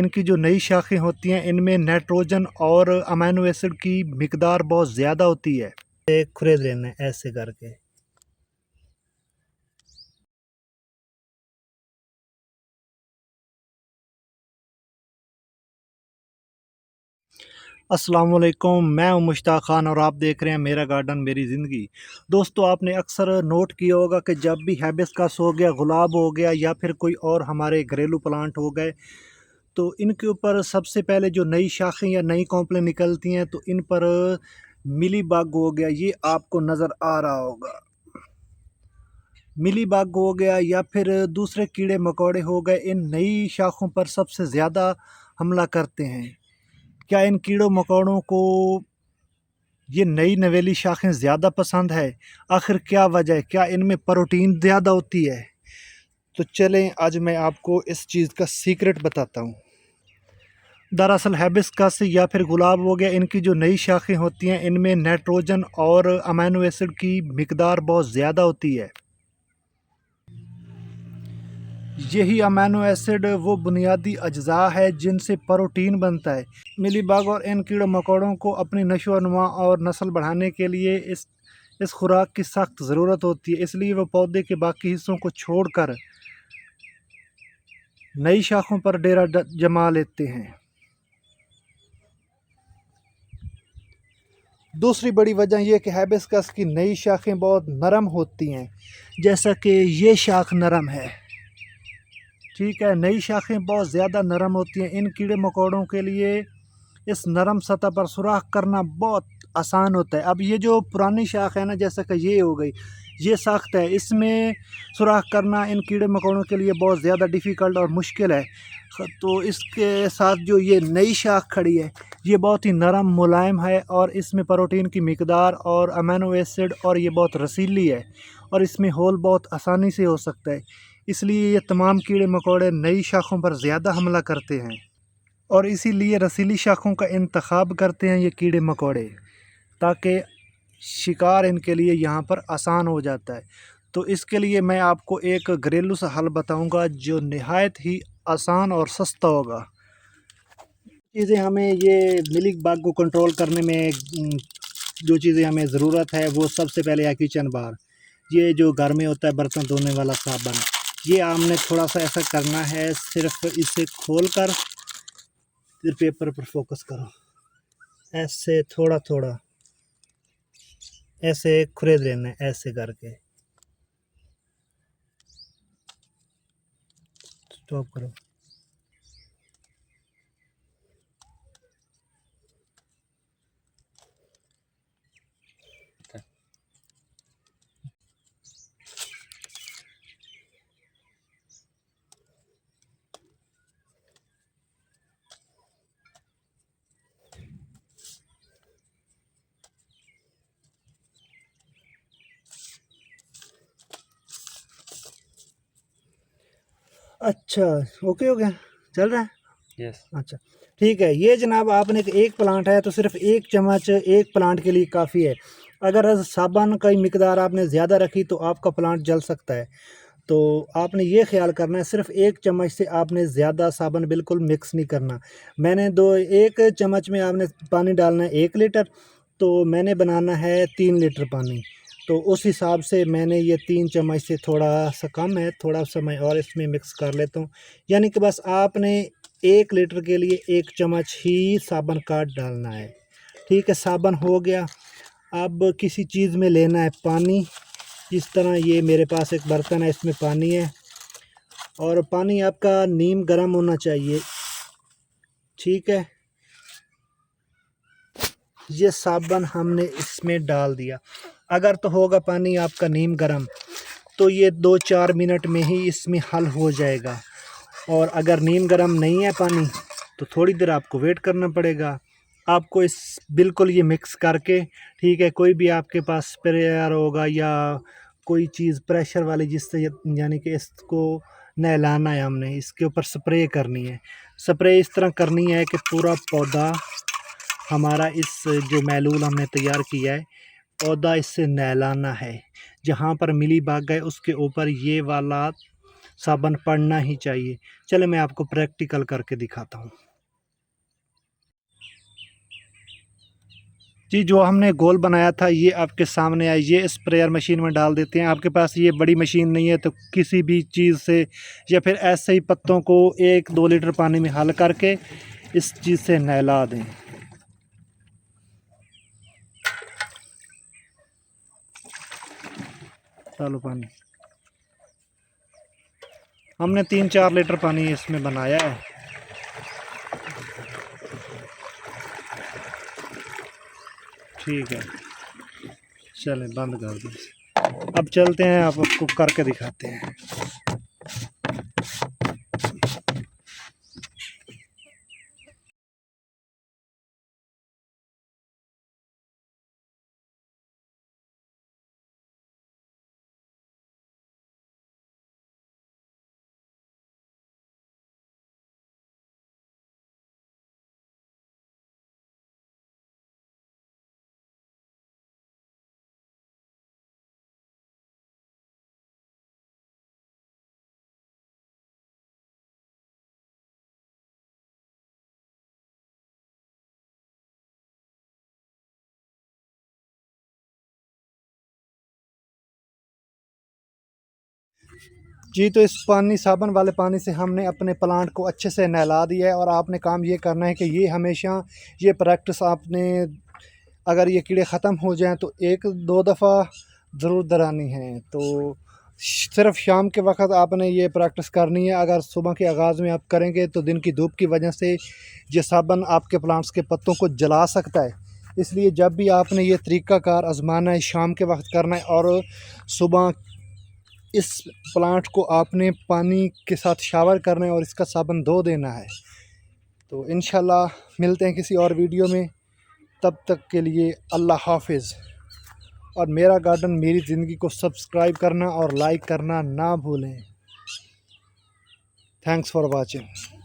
इनकी जो नई शाखें होती हैं इनमें नाइट्रोजन और अमीनो एसिड की मिकदार बहुत ज़्यादा होती है। खुरेद लेना है ऐसे करके। अस्सलाम वालेकुम, मैं हूं मुश्ताक खान और आप देख रहे हैं मेरा गार्डन मेरी ज़िंदगी। दोस्तों, आपने अक्सर नोट किया होगा कि जब भी हिबिस्कस हो गया, गुलाब हो गया या फिर कोई और हमारे घरेलू प्लांट हो गए, तो इनके ऊपर सबसे पहले जो नई शाखें या नई कॉम्प्लें निकलती हैं तो इन पर मिली बग हो गया, ये आपको नज़र आ रहा होगा। मिली बग हो गया या फिर दूसरे कीड़े मकोड़े हो गए, इन नई शाखों पर सबसे ज़्यादा हमला करते हैं। क्या इन कीड़ों मकोड़ों को ये नई नवेली शाखें ज़्यादा पसंद है? आखिर क्या वजह है? क्या इनमें प्रोटीन ज़्यादा होती है? तो चलें आज मैं आपको इस चीज़ का सीक्रेट बताता हूँ। दरअसल हिबिस्कस या फिर गुलाब हो गया, इनकी जो नई शाखें होती हैं इनमें नाइट्रोजन और अमीनो एसिड की मिकदार बहुत ज़्यादा होती है। यही अमीनो एसिड वो बुनियादी अज्जा है जिनसे प्रोटीन बनता है। मिलीबग और इन कीड़ों मकोड़ों को अपनी नशोनुमा और नस्ल बढ़ाने के लिए इस खुराक की सख्त ज़रूरत होती है, इसलिए वो पौधे के बाकी हिस्सों को छोड़कर नई शाखों पर डेरा जमा लेते हैं। दूसरी बड़ी वजह यह कि हिबिस्कस की नई शाखें बहुत नरम होती हैं, जैसा कि ये शाख नरम है। ठीक है, नई शाखें बहुत ज़्यादा नरम होती हैं। इन कीड़े मकोड़ों के लिए इस नरम सतह पर सुराख करना बहुत आसान होता है। अब ये जो पुरानी शाख है ना, जैसे कि ये हो गई, ये सख्त है, इसमें सुराख करना इन कीड़े मकोड़ों के लिए बहुत ज़्यादा डिफ़िकल्ट और मुश्किल है। तो इसके साथ जो ये नई शाख खड़ी है, ये बहुत ही नरम मुलायम है और इसमें प्रोटीन की मिकदार और अमीनो एसिड और ये बहुत रसीली है और इसमें होल बहुत आसानी से हो सकता है। इसलिए ये तमाम कीड़े मकोड़े नई शाखों पर ज़्यादा हमला करते हैं और इसीलिए रसीली शाखों का इंतखाब करते हैं ये कीड़े मकोड़े, ताकि शिकार इनके लिए यहाँ पर आसान हो जाता है। तो इसके लिए मैं आपको एक घरेलू सा हल बताऊंगा जो नहायत ही आसान और सस्ता होगा। चीज़ें हमें ये मिली बग को कंट्रोल करने में जो चीज़ें हमें ज़रूरत है वो सबसे पहले है किचन बार। ये जो घर में होता है बर्तन धोने वाला साबुन, ये हमने थोड़ा सा ऐसा करना है, सिर्फ इसे खोल कर फिर पेपर पर फोकस करो, ऐसे थोड़ा थोड़ा ऐसे खुरेद लेना है ऐसे करके। स्टॉप करो। अच्छा, ओके हो गया, चल रहा है। यस। अच्छा, ठीक है। ये जनाब आपने एक प्लांट है तो सिर्फ एक चम्मच एक प्लांट के लिए काफ़ी है। अगर साबुन की मिकदार आपने ज़्यादा रखी तो आपका प्लांट जल सकता है। तो आपने ये ख्याल करना है, सिर्फ एक चम्मच से आपने ज़्यादा साबुन बिल्कुल मिक्स नहीं करना। मैंने एक चम्मच में आपने पानी डालना है 1 लीटर, तो मैंने बनाना है 3 लीटर पानी। तो उस हिसाब से मैंने ये 3 चम्मच से थोड़ा सा कम है, थोड़ा सा मैं और इसमें मिक्स कर लेता हूँ। यानी कि बस आपने 1 लीटर के लिए 1 चम्मच ही साबुन का डालना है। ठीक है, साबुन हो गया। अब किसी चीज़ में लेना है पानी। इस तरह ये मेरे पास एक बर्तन है, इसमें पानी है और पानी आपका नीम गर्म होना चाहिए। ठीक है, ये साबुन हमने इसमें डाल दिया। अगर तो होगा पानी आपका नीम गर्म तो ये 2-4 मिनट में ही इसमें हल हो जाएगा, और अगर नीम गर्म नहीं है पानी तो थोड़ी देर आपको वेट करना पड़ेगा। आपको इस बिल्कुल ये मिक्स करके, ठीक है, कोई भी आपके पास स्प्रेयर होगा या कोई चीज़ प्रेशर वाली जिससे यानी कि इसको नहलाना है, हमने इसके ऊपर स्प्रे करनी है। स्प्रे इस तरह करनी है कि पूरा पौधा हमारा इस जो महलूल हमने तैयार किया है, पौधा इससे नहलाना है। जहाँ पर मिली बाग है उसके ऊपर ये वाला साबुन पड़ना ही चाहिए। चले मैं आपको प्रैक्टिकल करके दिखाता हूँ। जी, जो हमने गोल बनाया था ये आपके सामने है। ये स्प्रेयर मशीन में डाल देते हैं। आपके पास ये बड़ी मशीन नहीं है तो किसी भी चीज़ से या फिर ऐसे ही पत्तों को 1-2 लीटर पानी में हल करके इस चीज़ से नहला दें। डालो पानी। हमने 3-4 लीटर पानी इसमें बनाया है। ठीक है, चलें बंद कर दें। अब चलते हैं, आपको करके दिखाते हैं। जी, तो इस पानी साबुन वाले पानी से हमने अपने प्लांट को अच्छे से नहला दिया है। और आपने काम ये करना है कि ये हमेशा ये प्रैक्टिस आपने, अगर ये कीड़े ख़त्म हो जाएं तो 1-2 दफ़ा ज़रूर दोहरानी है। तो सिर्फ शाम के वक्त आपने ये प्रैक्टिस करनी है। अगर सुबह के आगाज़ में आप करेंगे तो दिन की धूप की वजह से ये साबुन आपके प्लांट्स के पत्तों को जला सकता है। इसलिए जब भी आपने ये तरीक़ाकार आज़माना है, शाम के वक्त करना है और सुबह इस प्लांट को आपने पानी के साथ शावर करना है और इसका साबुन धो देना है। तो इंशाल्लाह मिलते हैं किसी और वीडियो में। तब तक के लिए अल्लाह हाफ़िज़। और मेरा गार्डन मेरी ज़िंदगी को सब्सक्राइब करना और लाइक करना ना भूलें। Thanks for watching.